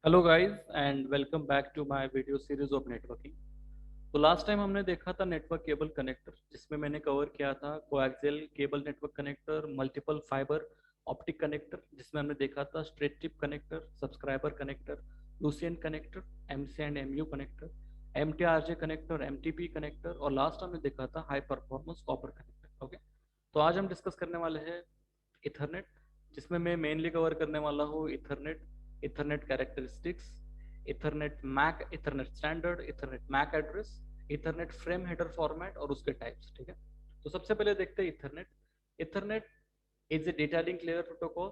Hello guys and welcome back to my video series of networking. तो last time हमने देखा था network cable connector, जिसमें मैंने कवर किया था coaxial cable network connector, multiple fibre optic connector, जिसमें हमने देखा था straight tip connector, subscriber connector, Lucent connector, MC and MU connector, MTRJ connector, MTP connector, और लास्ट हमने देखा था high performance copper connector. Okay, तो आज हम डिस्कस करने वाले हैं इथरनेट, जिसमें मैं मेनली कवर करने वाला हूँ ethernet, ethernet characteristics, ethernet MAC, ethernet standard, ethernet MAC address, ethernet frame header format और उसके टाइप्स। ठीक है, तो सबसे पहले देखते हैं ethernet. Ethernet is a data link layer protocol.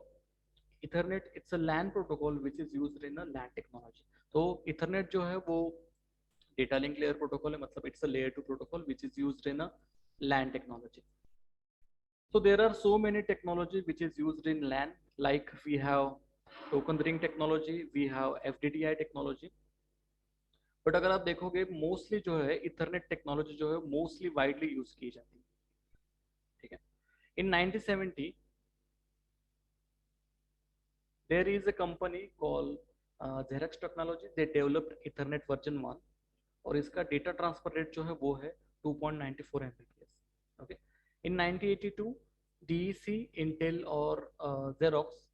Ethernet it's a LAN protocol which is used in a LAN technology. तो इथरनेट जो है वो डेटा लिंक लेयर प्रोटोकॉल है, मतलब it's a layer two protocol which is used in a LAN technology. So there are so many technology which is used in LAN, like we have token ring technology, we have FDDI technology. But अगर आप देखोगे mostly जो है Ethernet technology जो है mostly widely use की जाती है. ठीक है, इन 1970 there is a company called Xerox Technology. They developed Ethernet version 1 और इसका डेटा ट्रांसफर रेट जो है वो है 2.94 Mbps. ओके, इन 1982 DEC, इंटेल और जेरोक्स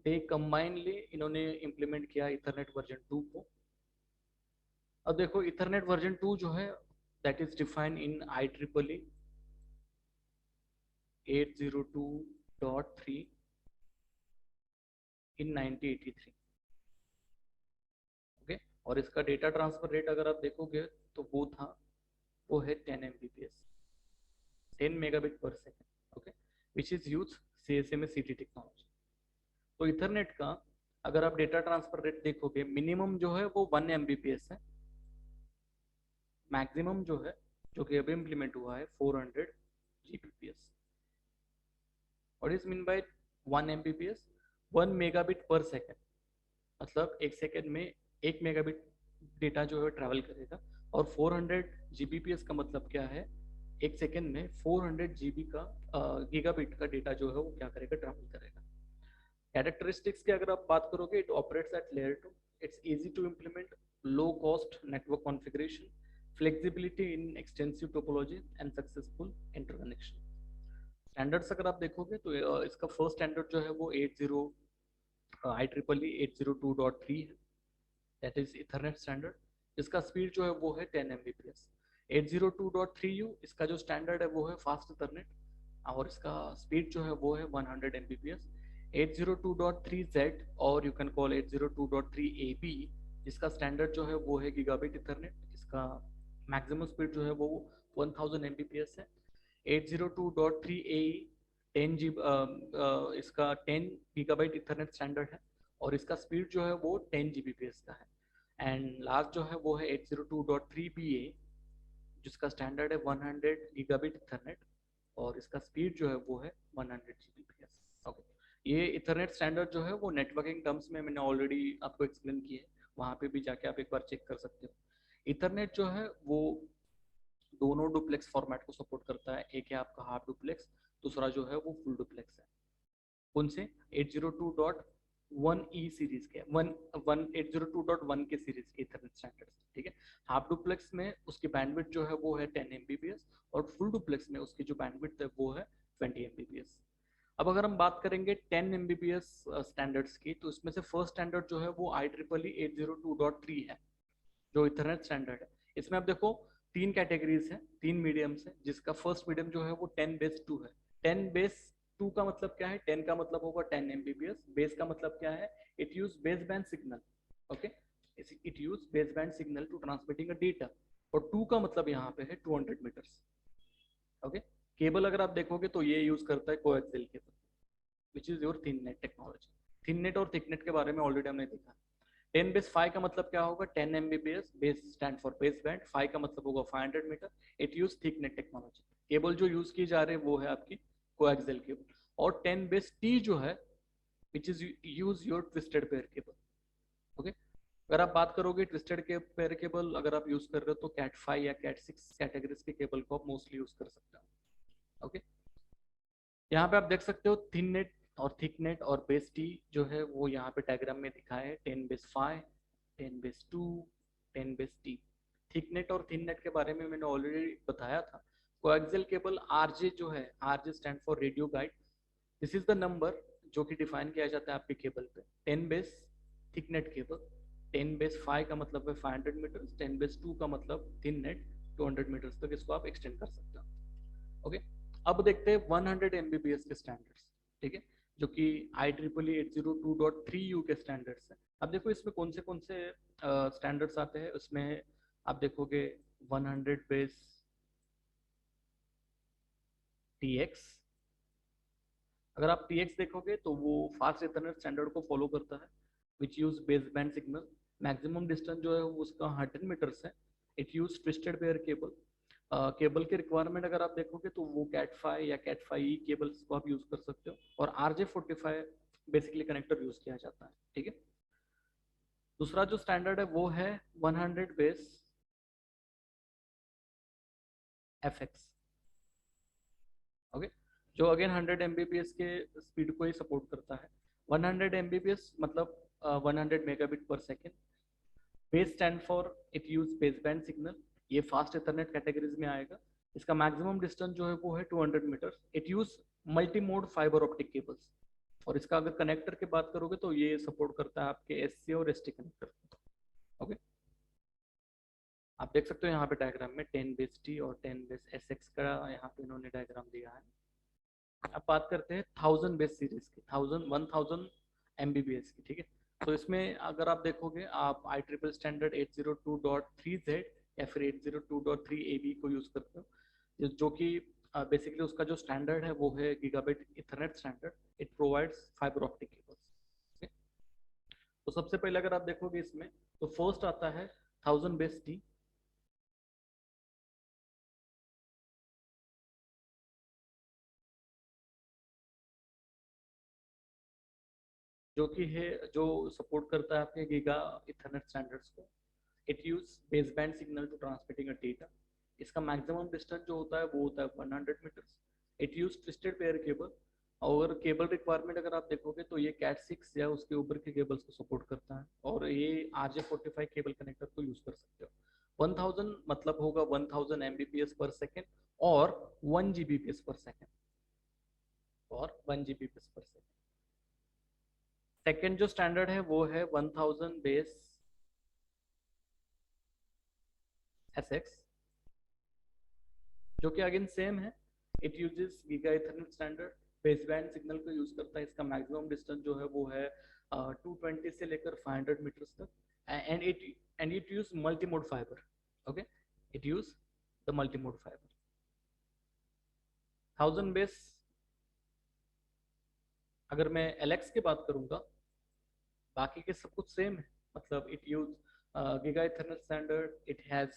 दे कंबाइनली इन्होंने इम्प्लीमेंट किया इथरनेट वर्जन 2 को. अब देखो इथरनेट वर्जन 2 जो है that is defined in I triple E 802.3 in 1983. Okay, और इसका डेटा ट्रांसफर रेट अगर आप देखोगे तो वो है 10 Mbps, 10 megabit per second. Okay, which is use CSMA CT technology. तो इथरनेट का अगर आप डेटा ट्रांसफर रेट देखोगे मिनिमम जो है वो 1 Mbps है, मैक्सिमम जो है जो कि अभी इम्प्लीमेंट हुआ है 400 Gbps. और is mean by 1 Mbps, 1 megabit पर सेकेंड, मतलब एक सेकेंड में 1 मेगाबिट डेटा जो है ट्रैवल करेगा. और 400 Gbps का मतलब क्या है, एक सेकेंड में 400 GB का गीगाबिट का डेटा जो है वो क्या करेगा, ट्रैवल करेगा. कैरेक्टरिस्टिक्स की अगर आप बात करोगे, it operates at layer 2, it's easy to implement, low cost network configuration, flexibility in extensive topology and successful interconnection. Standards अगर आप देखोगे तो इसका फर्स्ट स्टैंडर्ड जो है वो 80 आई ट्रिपल ई 802.3 है, दैट इज इथरनेट स्टैंडर्ड. इसका स्पीड जो है वो है 10 Mbps. 802.3u इसका जो स्टैंडर्ड है वो है फास्ट इथरनेट, और इसका स्पीड जो है वो है 100 Mbps. 802.3z और यू कैन कॉल 802.3ab, जिसका स्टैंडर्ड जो है वो है गीगाबिट इथरनेट. इसका मैक्सिमम स्पीड जो है वो 1000 Mbps है. 802.3ae 10 जी इसका 10 गीगाबाइट इथरनेट स्टैंडर्ड है, और इसका स्पीड जो है वो 10 Gbps का है. एंड लास्ट जो है वो है 802.3ba, जिसका स्टैंडर्ड है 100 गीगाबिट इथरनेट, और इसका स्पीड जो है वो है 100 Gbps. ओके, ये इथरनेट स्टैंडर्ड जो है वो नेटवर्किंग टर्म्स में मैंने ऑलरेडी आपको एक्सप्लेन किए, वहाँ पे भी जाके आप एक बार चेक कर सकते हो. इथरनेट जो है वो दोनों डुप्लेक्स फॉर्मेट को सपोर्ट करता है. एक है आपका हाफ डुप्लेक्स, दूसरा जो है वो फुल डुप्लेक्स है. कौन से 802.1 ई सीरीज के 802.1 के सीरीज के इथरनेट स्टैंडर्ड्स. ठीक है, हाफ डुप्लेक्स में उसकी बैंडविड्थ जो है वो है 10 Mbps, और फुल डुप्लेक्स में उसकी जो बैंडविड्थ है वो है 20 Mbps. अब अगर हम बात करेंगे 10 Mbps स्टैंडर्ड्स की, तो इसमें से फर्स्ट स्टैंडर्ड जो है वो IEEE 802.3 है, जो इथरनेट स्टैंडर्ड है. इसमें आप देखो तीन कैटेगरीज हैं, तीन मीडियम्स हैं, जिसका फर्स्ट मीडियम जो है वो 10 बेस 2 है. 10 बेस 2 का मतलब क्या है, 10 का मतलब होगा 10 Mbps, बेस का मतलब क्या है, it use base band signal. Okay, it use base band signal to transmitting a data. और 2 का मतलब यहाँ पे है 200 मीटर्स. ओके, केबल अगर आप देखोगे तो ये यूज करता है coaxial cable, which is your thin net technology. Thin net और थिक नेट के बारे में ऑलरेडी हमने देखा. 10 बेस 5 का मतलब क्या होगा, 10 Mbps, base stand for base band, 5 का मतलब होगा 500 metre. It use thick net technology. Cable जो यूज की जा रही है वो है आपकी कोएक्सियल केबल. और 10 बेस T जो है which is use your twisted pair cable. Okay, अगर आप बात करोगे ट्विस्टेड के पेयर केबल अगर आप यूज कर रहे हो तो कैट 5 या कैट 6 कैटेगरीज के केबल को आप मोस्टली यूज कर सकते हो. ओके, यहाँ पे आप देख सकते हो थिन नेट और थिकनेट और बेस टी जो है वो यहाँ पे डायग्राम में दिखाया है 10^5, 10^2, 10^t। थिकनेट और थिननेट के बारे में मैंने ऑलरेडी बताया था। कोएक्सियल केबल आरजे जो है, RJ stand for radio guide. This is the number जो कि डिफाइन किया जाता है आपके केबल पे। 10 बेस थिकनेट केबल, 10^5 का मतलब है 500 मीटर्स, 10^2 का मतलब थिन नेट 200 मीटर्स तक इसको आप एक्सटेंड कर सकते हो। ओके, अब देखते हैं 100 एमबीपीएस के स्टैंडर्ड्स। ठीक है, जो कि IEEE 802.3U के स्टैंडर्ड्स हैं। अब देखो इसमें कौन से स्टैंडर्ड्स आते हैं। उसमें आप देखोगे 100 बेस TX। अगर आप TX देखोगे तो वो फास्ट इथरनेट स्टैंडर्ड को फॉलो करता है, विच use base band signal. Maximum distance जो है वो उसका 100 मीटर्स है। It use twisted pair cable. Cable के रिक्वायरमेंट अगर आप देखोगे तो वो Cat5 या Cat5e केबल्स को आप यूज कर सकते हो, और RJ45 बेसिकली कनेक्टर यूज किया जाता है। ठीक है, दूसरा जो स्टैंडर्ड है वो है 100 बेस FX। ओके, जो अगेन 100 एमबीपीएस के स्पीड को ही सपोर्ट करता है। 100 एमबीपीएस मतलब 100 मेगाबिट पर second. Base stand for it use base band signal, ये फास्ट इथरनेट कैटेगरीज में आएगा। इसका मैक्सिमम डिस्टेंस जो है वो है 200 metre. It use multi mode fibre optic cables. और इसका अगर कनेक्टर की बात करोगे तो ये सपोर्ट करता है आपके SC और ST कनेक्टर। ओके, आप देख सकते हो यहाँ पे डायग्राम में 10^t और 10^SX का यहाँ पे इन्होंने डायग्राम दिया है। अब बात करते हैं 1000 बेस सीरीज की, 1000 एमबीबीएस की। ठीक है, तो इसमें अगर आप देखोगे, आप IEEE स्टैंडर्ड 802.3Z या फिर 802.3AB को यूज करते हो, जो कि बेसिकली उसका जो स्टैंडर्ड है वो है gigabit Ethernet standard. It provides fibre optic cables. तो सबसे पहले अगर आप देखोगे इसमें, तो फर्स्ट आता है 1000 बेस T, जो कि है, जो सपोर्ट करता है आपके गीगा इथरनेट स्टैंडर्ड्स को। It use base band signal to transmitting a data. इसका मैक्सिमम डिस्टेंस जो होता है वो होता है 100 metres. It use twisted pair cable. और केबल रिक्वायरमेंट अगर आप देखोगे तो ये Cat6 या उसके ऊपर के केबल्स को सपोर्ट करता है, और ये RJ45 केबल कनेक्टर को यूज कर सकते हो। 1000 मतलब होगा 1000 एमबीपीएस पर सेकेंड और 1 जीबीपीएस पर सेकेंड, और 1 जीबीपीएस पर सेकेंड। सेकेंड जो स्टैंडर्ड है वो है 1000 बेस SX, जो कि अगेन सेम है। It uses giga ethernet standard, base band signal को यूज करता है। इसका मैक्सिमम डिस्टेंस जो है वो है 220 से लेकर 500 मीटर्स तक। And it use multi mode fibre. Okay, it use the multi mode fibre. 1000 base, अगर मैं LX की बात करूंगा, बाकी के सब कुछ सेम है। मतलब it use giga ethernet standard, it has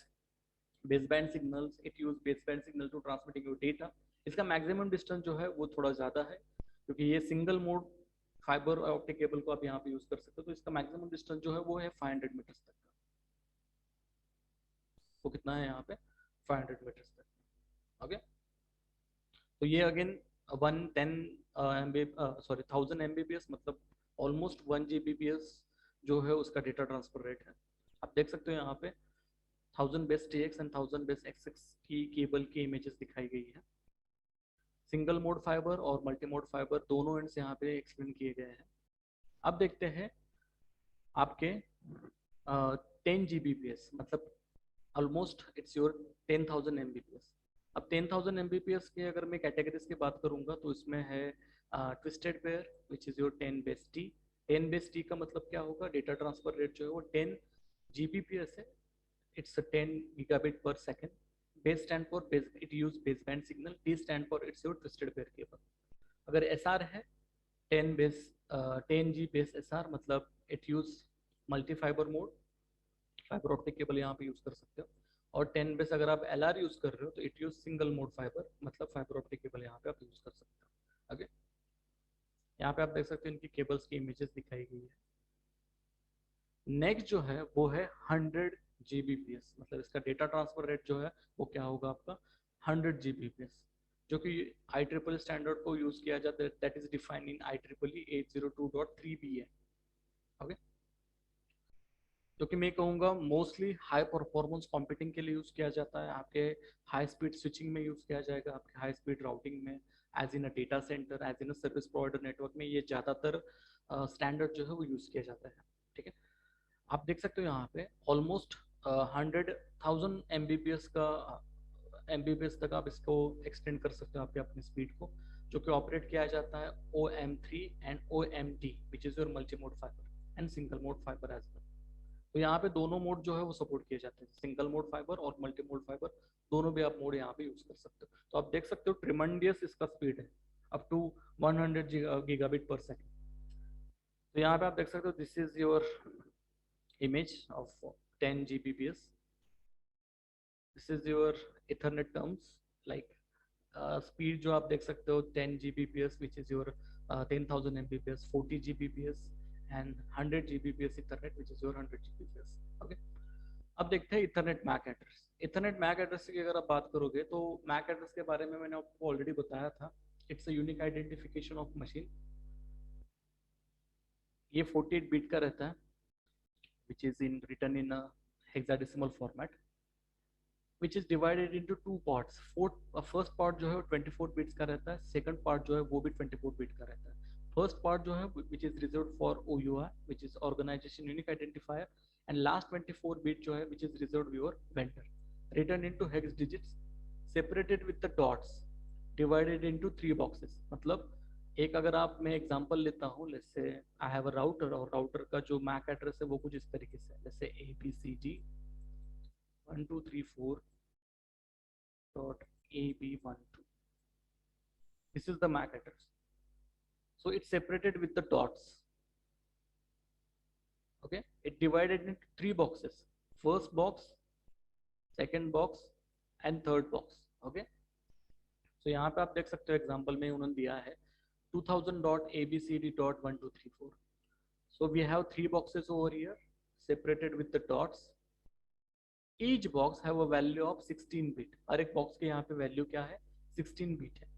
baseband signals, it use baseband signal to transmitting your data. इसका मैक्सिमम डिस्टेंस जो है वो थोड़ा ज़्यादा है, क्योंकि ये single mode fibre optic cable को आप यहाँ पे यूज कर सकते हो। तो इसका मैक्सिमम डिस्टेंस जो है वो है 500 मीटर्स तक का। वो कितना है यहाँ पे, 500 मीटर्स तक। ओके, तो ये अगेन 110 MB सॉरी 1000 MBPS मतलब ऑलमोस्ट 1 GBPS जो है उसका डेटा ट्रांसफर रेट है। आप देख सकते हो यहाँ पे 1000 base TX and 1000 base XX की केबल की इमेजेस दिखाई गई है। सिंगल मोड फाइबर और मल्टी मोड फाइबर दोनों एंड्स यहाँ पे एक्सप्लेन किए गए हैं। अब देखते हैं आपके 10 GBPS मतलब ऑलमोस्ट इट्स योर 10,000 MBPS। अब 10,000 MBPS के अगर मैं कैटेगरीज की बात करूंगा तो इसमें है twisted pair which is your 10^t। 10^t का मतलब क्या होगा, डेटा ट्रांसफर रेट जो है वो 10 GBPS है। It's 10 gigabit per second. Base stand for base, it use baseband signal. T stand for it's your twisted pair cable. अगर SR है 10 बेस 10G बेस SR मतलब it use multi fibre mode, fibre optic cable यहाँ पे use कर सकते हो। और 10 base अगर आप LR यूज कर रहे हो तो it use single mode fibre मतलब फाइबर ऑप्टिक केबल यहाँ पे आप यूज कर सकते हो। ओके, यहाँ पे आप देख सकते हो इनकी केबल्स की इमेजेस दिखाई गई है। नेक्स्ट जो है वो है 100 GBPS मतलब इसका डेटा ट्रांसफर रेट जो है वो क्या होगा आपका 100 GBPS। जो कि IEEE स्टैंडर्ड को यूज किया जाता है, that is defined in IEEE 802.3b है। ओके, जो कि मैं कहूँगा मोस्टली हाई परफॉर्मेंस कंप्यूटिंग के लिए यूज किया जाता है, आपके हाई स्पीड स्विचिंग में यूज किया जाएगा, आपके हाई स्पीड राउटिंग में, as in a data centre, as in a service provider network में, ये ज़्यादातर स्टैंडर्ड जो है वो यूज किया जाता है। ठीक है, आप देख सकते हो यहाँ पे ऑलमोस्ट 100,000 एमबीपीएस तक आप इसको एक्सटेंड कर सकते हो आपके अपनी स्पीड को, जो कि ऑपरेट किया जाता है OM3 and OMD which is your multi mode fibre and single mode fibre as well. तो यहाँ पे दोनों मोड जो है वो सपोर्ट किए जाते हैं, सिंगल मोड फाइबर और मल्टी मोड फाइबर, दोनों भी आप मोड यहाँ पे यूज कर सकते हो। तो आप देख सकते हो ट्रिमंडियस इसका स्पीड है, up to 100 gigabit per second. तो यहाँ पे आप देख सकते हो this is your image of 10 Gbps. This is your Ethernet terms, like speed जो आप देख सकते हो 10 Gbps which is your 10,000 Mbps, 40 Gbps and 100 Gbps Ethernet which is your 100 Gbps. Okay, अब देखते हैं Ethernet MAC address. Ethernet MAC address की अगर आप बात करोगे तो MAC एड्रेस के बारे में मैंने आपको ऑलरेडी बताया था, it's a unique identification of machine. ये 48 बिट का रहता है which is in written in a hexadecimal format, which is divided into two parts. First part जो है वो 24 बिट्स का रहता है, सेकंड पार्ट जो है वो भी 24 बिट का रहता है। फर्स्ट पार्ट जो है which is reserved for OUI which is organization unique identifier, and last 24 bit जो है which is reserved your vendor, written into hex digits separated with the dots, divided into 3 boxes। मतलब एक अगर आप मैं example लेता हूँ, जैसे आई हैव अ राउटर, और राउटर का जो मैक एड्रेस है वो कुछ इस तरीके से है, जैसे ABCD 1234.AB12, this is the MAC address, so it's separated with the dots। okay, it divided into 3 boxes, first box, second box and third box। okay, so यहाँ पे आप देख सकते हो एग्जांपल में उन्होंने दिया है 2000.abcd.1234। so we have 3 boxes over here separated with the dots, each box have a value of 16 bit। हर एक बॉक्स के यहाँ पे वैल्यू क्या है, 16 बिट है।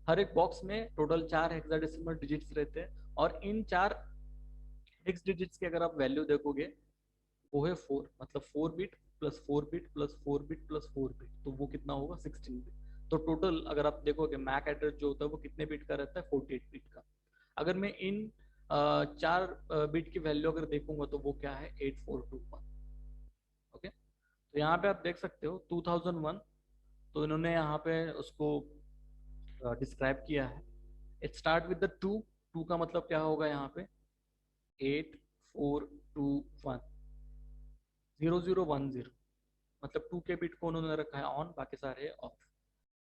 हर एक बॉक्स में टोटल 4 हेक्साडेसिमल डिजिट्स रहते हैं, और इन 4 हेक्स डिजिट्स की अगर आप वैल्यू देखोगे वो है 4, मतलब 4 bit plus 4 bit plus 4 bit plus 4 bit, तो वो कितना होगा 16 बिट। तो टोटल अगर आप देखोगे मैक एड्रेस जो होता है वो कितने बिट का रहता है, 48 बिट का। अगर मैं इन 4 बिट की वैल्यू अगर देखूंगा तो वो क्या है, 8421। ओके, तो यहाँ पे आप देख सकते हो 2001, तो इन्होंने यहाँ पे उसको डिस्क्राइब किया है। इट स्टार्ट विद द 2 का मतलब क्या होगा यहाँ पे 8421 0010, मतलब 2 के बिट को उन्होंने रखा है ऑन, बाकी सारे ऑफ।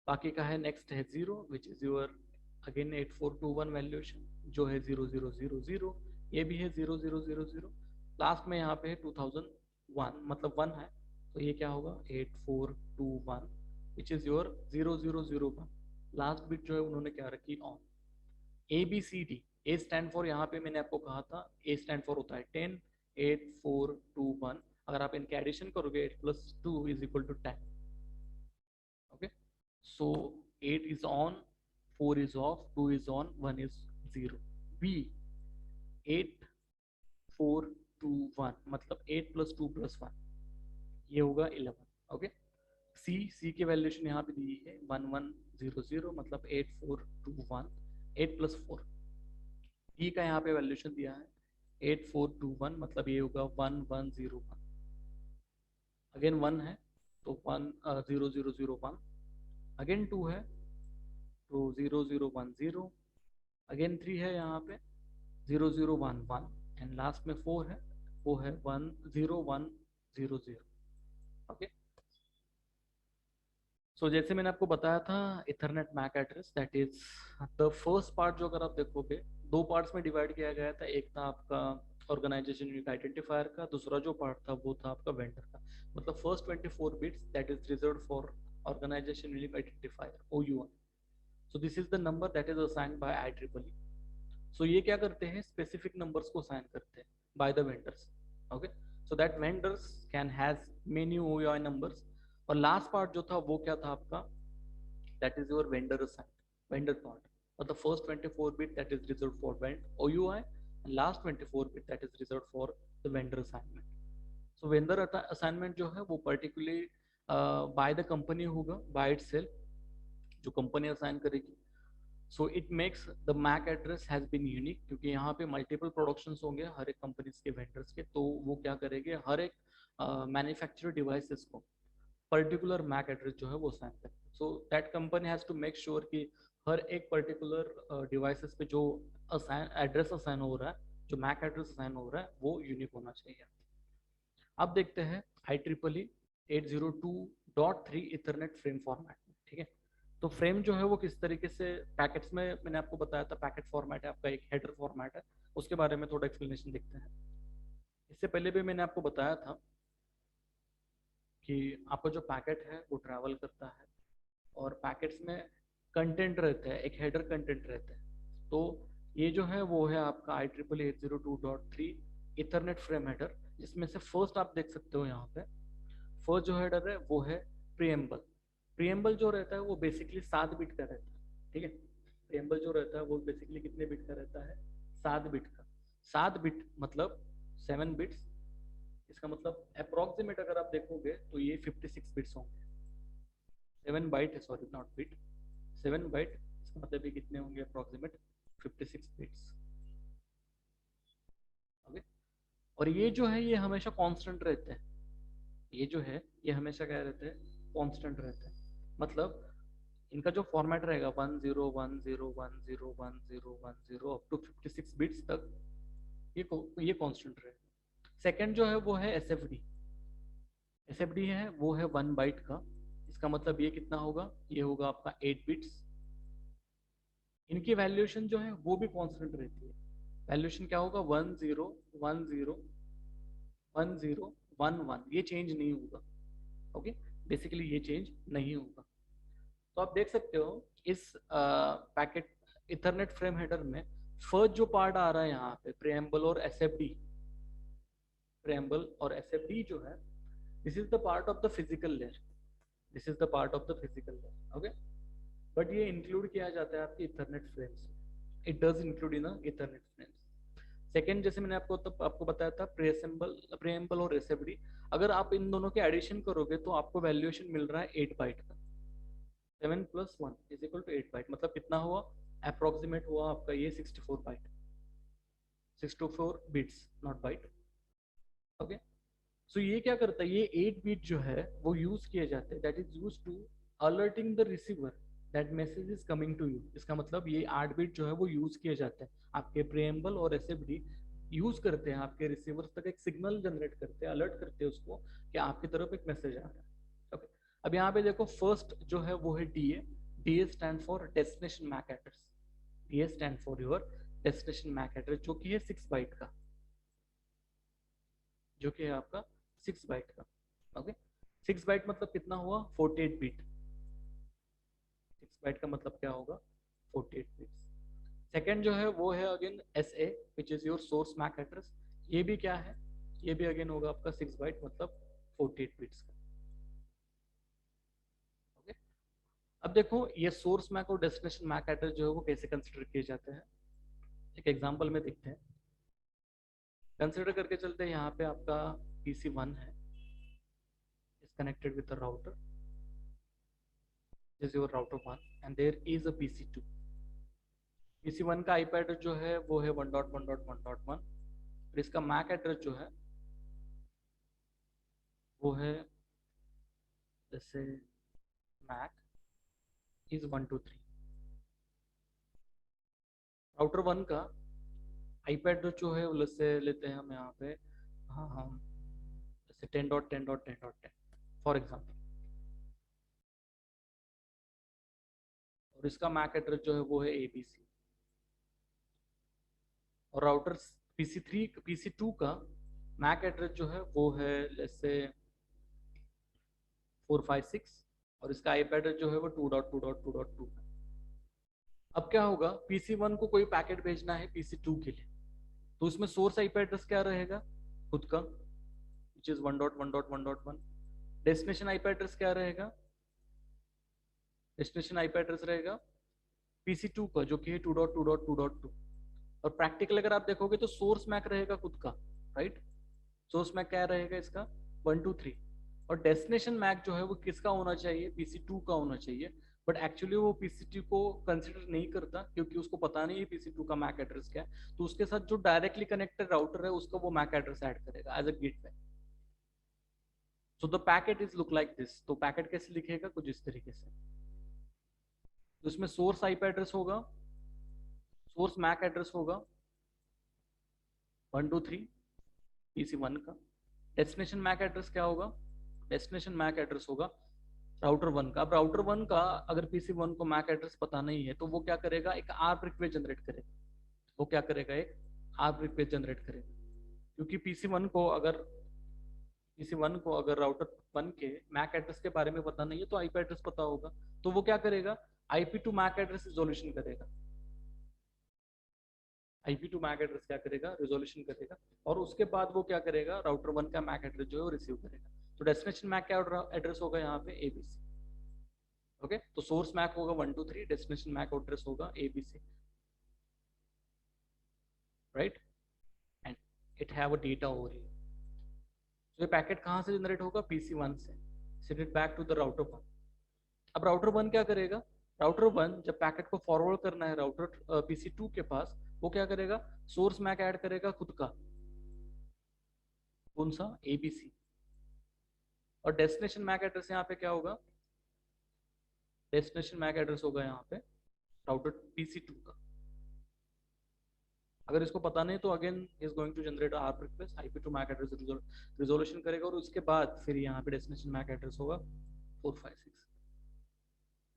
बाकी का है नेक्स्ट है 0 विच इज योर अगेन 8421 वैल्यूएशन जो है 0000, ये भी है 0000। लास्ट में यहाँ पे है 2001 मतलब 1 है, तो ये क्या होगा 8421 विच इज योर 0001। लास्ट बिट जो है उन्होंने क्या रखी on. ABCD, A stand for, यहाँ पे मैंने आपको कहा था ए स्टैंड फॉर होता है 10 8 4 2 1। अगर आप इनके एडिशन करोगे 8 + 2 = 10। Okay, so 8 is on, 4 is off, 2 is on, 1 is 0। B 8 4 2 1 मतलब 8 + 2 + 1, ये होगा 11। ओके, C की वैल्यूएशन यहाँ पे दी है 1100 मतलब 8421 8 + 4। D का यहाँ पे वैल्यूएशन दिया है 8421 मतलब ये होगा 1101। अगेन 1 है तो 0001, अगेन 2 है तो 0010, अगेन 3 है यहाँ पे 0011, एंड लास्ट में 4 है वो है 10100। ओके, सो जैसे मैंने आपको बताया था ethernet MAC address, that is the first part जो अगर आप देखोगे 2 पार्ट्स में डिवाइड किया गया था, एक था आपका ऑर्गेनाइजेशन यूनिक आइडेंटिफायर का, दूसरा जो पार्ट था वो था आपका वेंडर का। मतलब first 24 bits that is reserved for organisation unique identifier OUI। So this is the number that is assigned by IEEE। सो ये क्या करते हैं, स्पेसिफिक नंबर्स को असाइन करते हैं by the vendors. Okay, so that vendors can has many OUI numbers. और last part जो था वो क्या था आपका that is your vendor assigned, vendor part. But the first 24 bit that is reserved for OUI, and last 24 bit that is reserved for the vendor assignment. So vendor assignment जो है वो particularly by the company होगा, by itself, जो company assign करेगी. So it makes the MAC address has been unique, क्योंकि यहाँ पे multiple productions होंगे हर एक कंपनीज के वेंडर्स के, तो वो क्या करेंगे हर एक मैन्युफैक्चर डिवाइसेस को पर्टिकुलर मैक एड्रेस जो है वो असाइन करें. So that company has to make sure कि हर एक पर्टिकुलर डिवाइसेस पे जो एड्रेस असाइन हो रहा है, जो मैक एड्रेस असाइन हो रहा है, वो यूनिक होना चाहिए. अब देखते हैं IEEE 802.3 इथरनेट फ्रेम फॉर्मेट में. ठीक है, तो फ्रेम जो है वो किस तरीके से पैकेट्स में, मैंने आपको बताया था पैकेट फॉर्मेट है आपका, एक हेडर फॉर्मेट है, उसके बारे में थोड़ा एक्सप्लेनेशन देखते हैं. इससे पहले भी मैंने आपको बताया था कि आपका जो पैकेट है वो ट्रैवल करता है और पैकेट्स में कंटेंट रहता है, एक हेडर कंटेंट रहता है. तो ये जो है वो है आपका IEEE 802.3 इथरनेट फ्रेम हेडर, जिसमें से फर्स्ट आप देख सकते हो यहाँ पे. फर्स्ट जो हेडर है वो है प्रीएम्बल. प्रीएम्बल जो रहता है वो बेसिकली 7 बिट का रहता है. ठीक है, प्रीएम्बल जो रहता है वो बेसिकली कितने बिट का रहता है? 7 बिट का. 7 बिट मतलब 7 बिट्स, इसका मतलब अप्रोक्सीमेट अगर आप देखोगे तो ये 56 बिट्स होंगे. 7 बाइट है, सॉरी नॉट बिट, 7 बाइट, इसका मतलब ये कितने होंगे? Approximate 56 bits. ओके, और ये जो है ये हमेशा कांस्टेंट रहते हैं. ये जो है ये हमेशा क्या रहते हैं? कांस्टेंट रहते हैं. मतलब इनका जो फॉर्मेट रहेगा 1010101010 अप टू 56 बिट्स तक, ये कांस्टेंट रहेगा. सेकंड जो है वो है SFD. SFD है वो है 1 बाइट का. इसका मतलब ये कितना होगा? ये होगा आपका 8 बिट्स. इनकी वैल्यूएशन जो है वो भी कांस्टेंट रहती है. वैल्यूएशन क्या होगा? 10101011, ये चेंज नहीं होगा. ओके, बेसिकली ये चेंज नहीं होगा. तो आप देख सकते हो इस पैकेट इथरनेट फ्रेम हेडर में फर्स्ट जो पार्ट आ रहा है यहाँ पे प्रीएम्बल और SFD. प्रीएम्बल और SFD जो है, this is the part of the physical layer. This is the part of the physical layer. Okay, but ये इंक्लूड किया जाता है आपके Ethernet frames. It does include in Ethernet frames. Second, जैसे मैंने आपको बताया था प्रीएम्बल और SFD, अगर आप इन दोनों के एडिशन करोगे तो आपको वैल्यूएशन मिल रहा है 8 बाइट का. 7 + 1 = 8 बाइट. मतलब कितना हुआ? अप्रोक्सीमेट हुआ आपका ये 64 byte, 64 bits, not byte. Okay, so ये क्या करता है? ये 8 बिट जो है वो यूज किए जाते हैं, that is use to alerting the receiver that message is coming to you. इसका मतलब ये 8 बिट जो है वो यूज किए जाते हैं. आपके प्रीएम्बल और SFD यूज करते हैं आपके रिसीवर्स तक एक सिग्नल जनरेट करते हैं, अलर्ट करते हैं उसको कि आपकी तरफ एक मैसेज आ रहा है. ओके, अब यहाँ पे देखो फर्स्ट जो है वो है DA. DA stand for destination MAC address. DA stand for your destination MAC address, जो कि है 6 बाइट का, जो कि है आपका 6 बाइट का. ओके, 6 बाइट मतलब कितना हुआ? 48 बिट. 6 बाइट का मतलब क्या होगा? 48 बिट्स. सेकेंड जो है वो है again SA, which is your source MAC address. ये भी क्या है? ये भी अगेन होगा आपका 6 बाइट मतलब 48 बिट्स का. ओके, अब देखो ये सोर्स मैक और डेस्टिनेशन मैक एड्रेस जो है वो कैसे कंसिडर किए जाते हैं, एक एग्जांपल में देखते हैं. कंसिडर करके चलते हैं, यहाँ पे आपका PC1 है, is connected with the router. This is your router 1 and there is a PC2. PC1 का IP एड्रेस जो है वो है 1.1.1.1 और इसका मैक एड्रेस जो है वो है जैसे मैक is 123. राउटर 1 का IP एड्रेस जो है वो से लेते हैं हम यहाँ पे, हाँ हम जैसे 10.10.10.10 फॉर एग्जाम्पल, और इसका मैक एड्रेस जो है वो है ABC. और राउटर PC2 का मैक एड्रेस जो है वो है जैसे 456 और इसका IP एड्रेस जो है वो 2.2.2.2. अब क्या होगा? PC1 को कोई पैकेट भेजना है PC2 के लिए, तो उसमें सोर्स IP एड्रेस क्या रहेगा? खुद का, which is 1.1.1.1. Destination IP address क्या रहेगा? डेस्टिनेशन आईपी एड्रेस रहेगा PC2 का, जो कि है 2.2.2.2। और प्रैक्टिकल अगर आप देखोगे तो सोर्स मैक रहेगा खुद का, राइट। सोर्स मैक क्या रहेगा इसका, 123। और डेस्टिनेशन मैक जो है वो किसका होना चाहिए, PC2 का होना चाहिए। बट एक्चुअली वो PC2 को कंसिडर नहीं करता, क्योंकि उसको पता नहीं है PC2 का मैक एड्रेस क्या है। तो उसके साथ जो डायरेक्टली कनेक्टेड राउटर है उसका वो मैक एड्रेस ऐड करेगा as a gateway. So the packet is look like this. तो पैकेट कैसे लिखेगा, कुछ इस तरीके से। तो इसमें सोर्स आईपी एड्रेस होगा, सोर्स मैक एड्रेस होगा 123 PC1 का। डेस्टिनेशन मैक एड्रेस क्या होगा, डेस्टिनेशन मैक एड्रेस होगा राउटर 1 का। अब राउटर 1 का अगर PC1 को मैक एड्रेस पता नहीं है तो वो क्या करेगा, एक ARP रिक्वेस्ट जनरेट करेगा। वो क्या करेगा, एक ARP रिक्वेस्ट जनरेट करेगा। क्योंकि PC1 को अगर राउटर 1 के मैक एड्रेस के बारे में पता नहीं है तो आईपी एड्रेस पता होगा। तो वो क्या करेगा, IP to MAC address resolution करेगा। आईपी टू मैक एड्रेस क्या करेगा, रिजोल्यूशन करेगा। और उसके बाद वो क्या करेगा, राउटर 1 का मैक एड्रेस जो है वो रिसीव करेगा। तो डेस्टिनेशन मैक क्या एड्रेस होगा यहाँ पे, ABC। ओके, तो सोर्स मैक होगा 123, डेस्टिनेशन मैक एड्रेस होगा ABC, right. And it have a data over here. तो ये पैकेट कहाँ से जनरेट होगा, PC1 से। Send it back to the router 1। अब राउटर 1 क्या करेगा, राउटर 1 जब पैकेट को फॉरवर्ड करना है राउटर PC2 के पास, वो क्या करेगा, सोर्स मैक ऐड करेगा खुद का, कौन सा, ABC। और डेस्टिनेशन मैक एड्रेस यहाँ पे क्या होगा, डेस्टिनेशन मैक एड्रेस होगा यहाँ पे राउटर PC2 का। अगर इसको पता नहीं तो again is going to generate ARP request, IP to MAC address resolution करेगा। और उसके बाद फिर यहाँ पे डेस्टिनेशन मैक एड्रेस होगा 456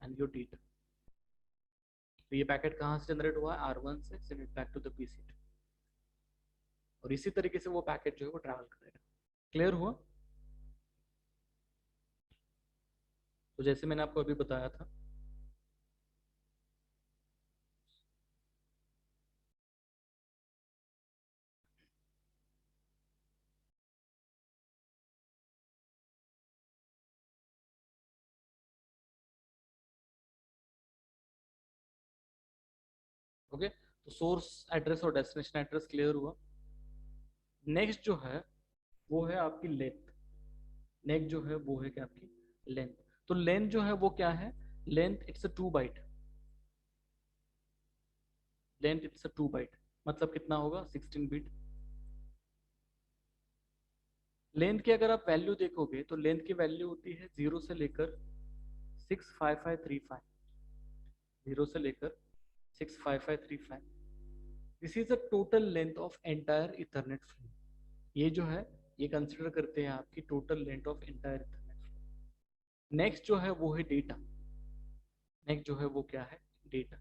एंड योर डेटा। तो ये पैकेट कहाँ से जनरेट हुआ है, R1 से, send it back to the PC2। और इसी तरीके से वो पैकेट जो है वो ट्रैवल करेगा। क्लियर हुआ। तो जैसे मैंने आपको अभी बताया था, ओके। तो सोर्स एड्रेस और डेस्टिनेशन एड्रेस क्लियर हुआ। नेक्स्ट जो है वो है आपकी लेंथ। नेक्स्ट जो है वो है क्या, आपकी लेंथ। तो लेंथ जो है वो क्या है, length it's a 2 byte. Length it's a 2 byte मतलब कितना होगा, 16 बिट। लेंथ की अगर आप वैल्यू देखोगे तो लेंथ की वैल्यू होती है 0 से लेकर 65535। 0 से लेकर 65535। This is the total length of entire Ethernet flow. ये जो है ये कंसिडर करते हैं आपकी total length of entire Ethernet flow. Next जो है वो है डेटा। नेक्स्ट जो है वो क्या है, डेटा।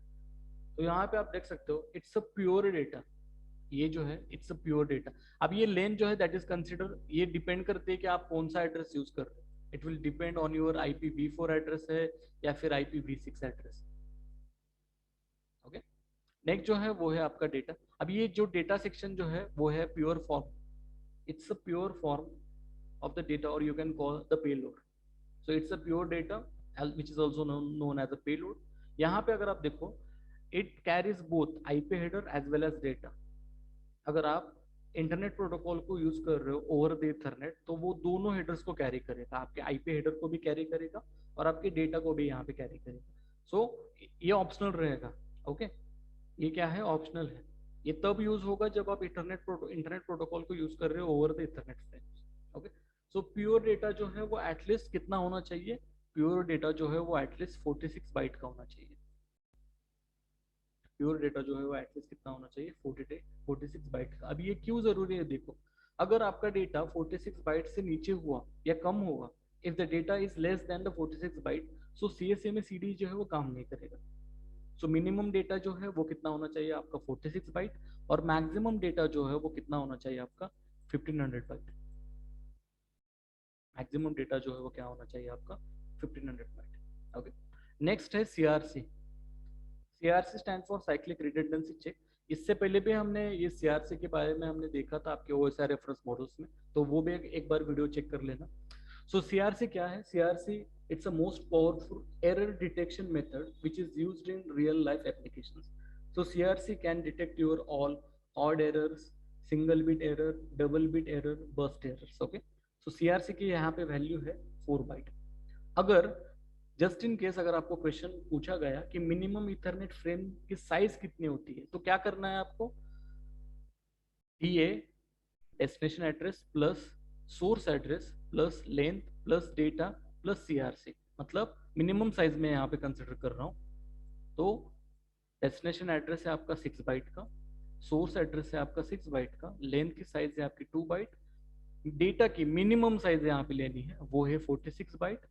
तो यहाँ पे आप देख सकते हो इट्स अ प्योर डेटा। ये जो है इट्स अ प्योर डेटा। अब ये लेंथ जो है दैट इज कंसिडर, ये डिपेंड करते हैं कि आप कौन सा एड्रेस यूज कर रहे हो। It will depend on your IPv4 address है या फिर IPv6 एड्रेस। ओके। नेक्स्ट जो है वो है आपका डेटा। अब ये जो डेटा सेक्शन जो है वो है pure form. It's a pure form of the data, or you can call the payload. So it's a pure data which is also known as a payload. यहाँ पे अगर आप देखो it carries both IP header as well as data. अगर आप internet protocol को use कर रहे हो ओवर द इथरनेट तो वो दोनों हेडर्स को कैरी करेगा, आपके आईपी हेडर को भी कैरी करेगा और आपके डेटा को भी यहाँ पे कैरी करेगा। सो ये ऑप्शनल रहेगा। ओके, ये क्या है, ऑप्शनल है। ये तब यूज होगा जब आप इंटरनेट प्रोटोकॉल को यूज कर रहे हो over the Ethernet frames. Okay. So pure data जो है वो एटलीस्ट कितना होना चाहिए, प्योर डेटा जो है वो एटलीस्ट 46 बाइट का होना चाहिए। प्योर डेटा जो है वो एटलीस्ट कितना होना चाहिए, 46 बाइट का। अब ये क्यों जरूरी है, देखो अगर आपका डेटा 46 बाइट से नीचे हुआ या कम होगा, if the data is less than the 46 byte, so CSA में CD जो है वो काम नहीं करेगा। सो मिनिमम डेटा जो है वो कितना होना चाहिए आपका 46 बाइट, और मैक्सिमम डेटा जो है वो कितना होना चाहिए आपका 1500 बाइट। मैक्सिमम डेटा जो है वो क्या होना चाहिए आपका 1500 बाइट। ओके। नेक्स्ट है CRC। CRC stand for cyclic redundancy check. इससे पहले भी हमने ये CRC के बारे में हमने देखा था आपके OSI रेफरेंस मॉडल्स में, तो वो भी एक बार वीडियो चेक कर लेना। सो CRC क्या है, CRC It's a most powerful error detection method which is used in real life applications. So CRC can detect your all odd errors, single bit error, double bit error, burst errors. Okay, so CRC की यहाँ पे value है 4 bite. अगर just in case अगर आपको question पूछा गया कि मिनिमम इथरनेट फ्रेम की साइज कितनी होती है, तो क्या करना है आपको? DA destination address plus source address plus length plus data plus CRC, मतलब मिनिमम साइज में यहाँ पे कंसिडर कर रहा हूँ. तो डेस्टिनेशन एड्रेस है आपका 6 बाइट का, सोर्स एड्रेस है आपका 6 बाइट का, लेंथ की साइज है आपकी 2 बाइट, डेटा की मिनिमम साइज यहाँ पे लेनी है वो है 46 बाइट,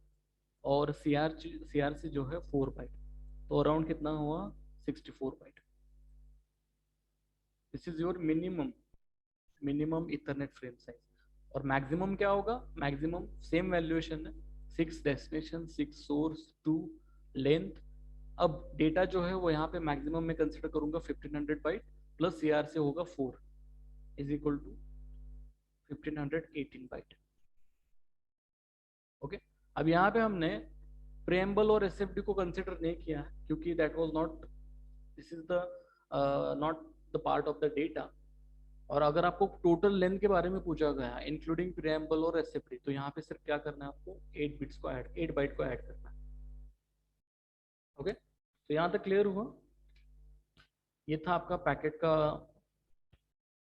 और CRC जो है 4 बाइट. तो अराउंड कितना हुआ? 64 byte. This is your minimum ethernet frame size. और मैक्सिमम क्या होगा? मैक्सिमम सेम वैल्यूएशन है, 6 डेस्टिनेशन, 6 सोर्स, 2 लेंथ. अब डेटा जो है वो यहाँ पे मैक्सिमम में कंसिडर करूंगा 1500 बाइट प्लस CRC होगा 4 is equal to 1518 byte. Okay, अब यहाँ पे हमने प्रेम्बल और SFD को कंसिडर नहीं किया है क्योंकि that was not, this is the not the part of the data. और अगर आपको टोटल लेंथ के बारे में पूछा गया इंक्लूडिंग प्रेम्बल और SFD, तो यहाँ पे सिर्फ क्या करना है आपको? 8 बाइट को ऐड करना है. ओके, तो यहाँ तक क्लियर हुआ? ये था आपका पैकेट का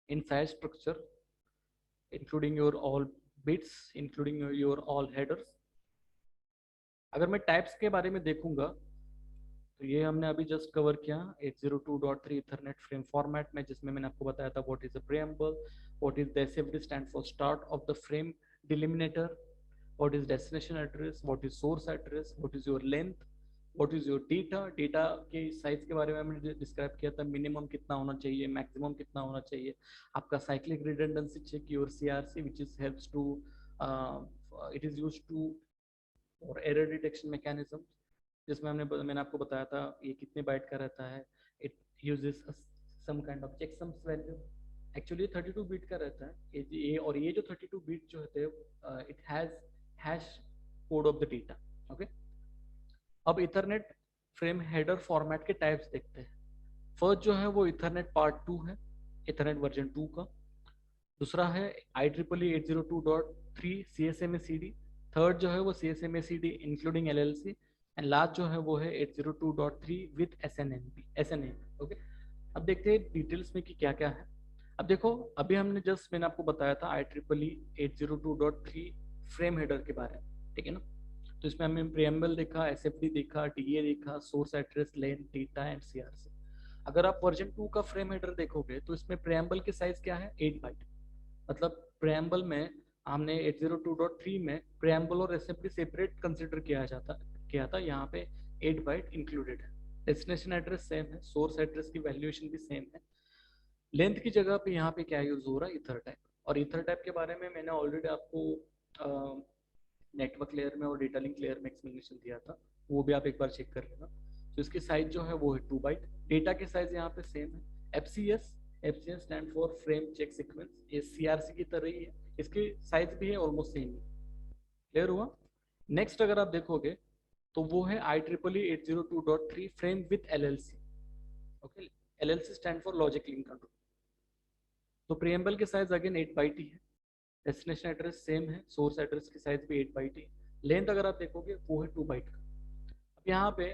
inside structure including your all bits, including your all headers. अगर मैं टाइप्स के बारे में देखूंगा तो ये हमने अभी जस्ट कवर किया 802.3 इथरनेट फ्रेम फॉर्मेट में, जिसमें मैंने आपको बताया था what is the preamble, what is the SFD stand for start of the frame delimiter, what is destination address, what is source address, what is your length, what is your data. Data के size के बारे में हमने describe किया था, minimum कितना होना चाहिए, मैक्सिमम कितना होना चाहिए. आपका cyclic redundancy check, your CRC which is helps to, it is used to और एरर डिटेक्शन मैकेनिज्म, जिसमें मैंने आपको बताया था ये कितने बाइट का रहता है. It uses some kind of checksums value. Actually 32 bit का रहता है ये, और ये जो 32 बिट जो होते हैं it has hash code of the data. Okay, अब इथरनेट फ्रेम हेडर फॉर्मेट के टाइप्स देखते हैं. फर्स्ट जो है वो इथरनेट पार्ट 2 है, इथरनेट वर्जन 2 का. दूसरा है IEEE 802.3 CSMA-CD. थर्ड जो है वो CSMA-CD including LLC. And last जो है वो है 802.3 विद SNA. ओके, अब देखते हैं डिटेल्स में कि क्या क्या है. अब देखो, अभी हमने जस्ट मैंने आपको बताया था IEEE 802.3 फ्रेम हेडर के बारे में, ठीक है ना. तो इसमें हमने प्रीएम्बल देखा, SFD देखा, DA देखा, source address, length, data and CRC. अगर आप वर्जन 2 का फ्रेम हेडर देखोगे तो इसमें प्रीएम्बल की साइज क्या है? 8 बाइट. मतलब प्रीएम्बल में हमने 802.3 में प्रीएम्बल और SFD सेपरेट कंसिडर किया था. यहाँ पे 8 बाइट इंक्लूडेड है. डेस्टिनेशन एड्रेस सेम है, सोर्स एड्रेस की वैल्यूएशन भी सेम है. लेंथ की जगह पे यहाँ पे क्या यूज हो रहा है? Ether type. और ईथर टाइप के बारे में मैंने ऑलरेडी आपको नेटवर्क लेयर में और डेटा लिंक लेयर में एक्सप्लेनेशन दिया था, वो भी आप एक बार चेक कर लेना. तो इसकी साइज जो है वो है 2 बाइट. डेटा की साइज यहाँ पे सेम है. FCS stand for frame check sequence, ये CRC की तरह ही है, इसकी साइज भी है ऑलमोस्ट सेम ही. क्लियर हुआ? नेक्स्ट अगर आप देखोगे तो वो है IEEE 802.3 frame with LLC. Okay, LLC stand for logic link control. तो प्रीएम्बल की साइज अगेन 8 बाइट ही है. डेस्टिनेशन एड्रेस सेम है, सोर्स एड्रेस की साइज भी 8 बाइट है. लेंथ अगर आप देखोगे वो है 2 बाइट का. अब यहाँ पे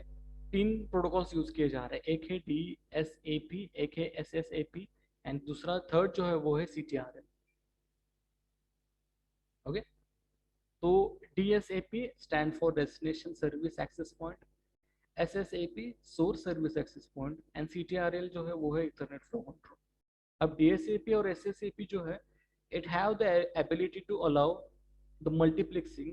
3 प्रोटोकॉल्स यूज किए जा रहे हैं, एक है DSAP, एक है SSAP एंड दूसरा थर्ड जो है वो है CTRL. ओके, तो DSAP stand for destination service access point, SSAP source service access point and CTRL जो है वो है इथरनेट फ्लो कंट्रोल. अब DSAP और SSAP जो है, it have the ability to allow the multiplexing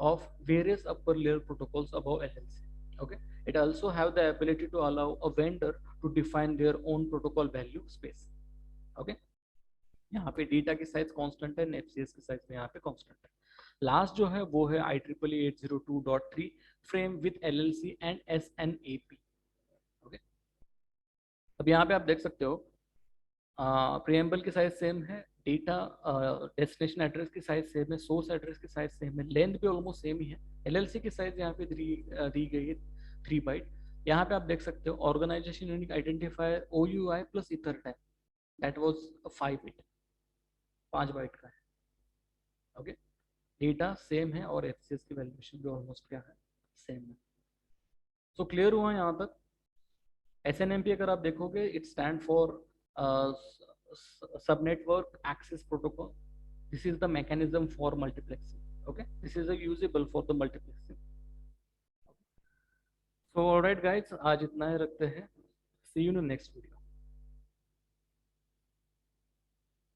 of various upper layer protocols above LLC. Okay, it also have the ability to allow a vendor to define their own protocol value space. Okay, यहाँ पे data की size constant है, FCS की size में यहाँ पे constant है. Last जो है वो है IEEE 802.3 frame with LLC and SNAP. Okay, अब यहाँ पे आप देख सकते हो प्रीएम्बल की साइज सेम है, डेटा डेस्टिनेशन एड्रेस की साइज सेम है, सोर्स एड्रेस की साइज सेम है, लेंथ भी ऑलमोस्ट सेम ही है। एलएलसी की साइज यहाँ पे दी गई है 3 बाइट। यहाँ पे आप देख सकते हो organisation unique identifier OUI plus ethernet, that was 5 bit, 5 byte का है। ओके, डेटा सेम है और एचसीएस की वैल्यूएशन भी ऑलमोस्ट क्या है, सेम है। सो क्लियर हुआ यहाँ तक। SNMP अगर आप देखोगे it stand for sub network access protocol. This is the mechanism for multiplexing. Okay, this is usable for the multiplexing. So alright guys, आज इतना ही रखते हैं। See you in next video.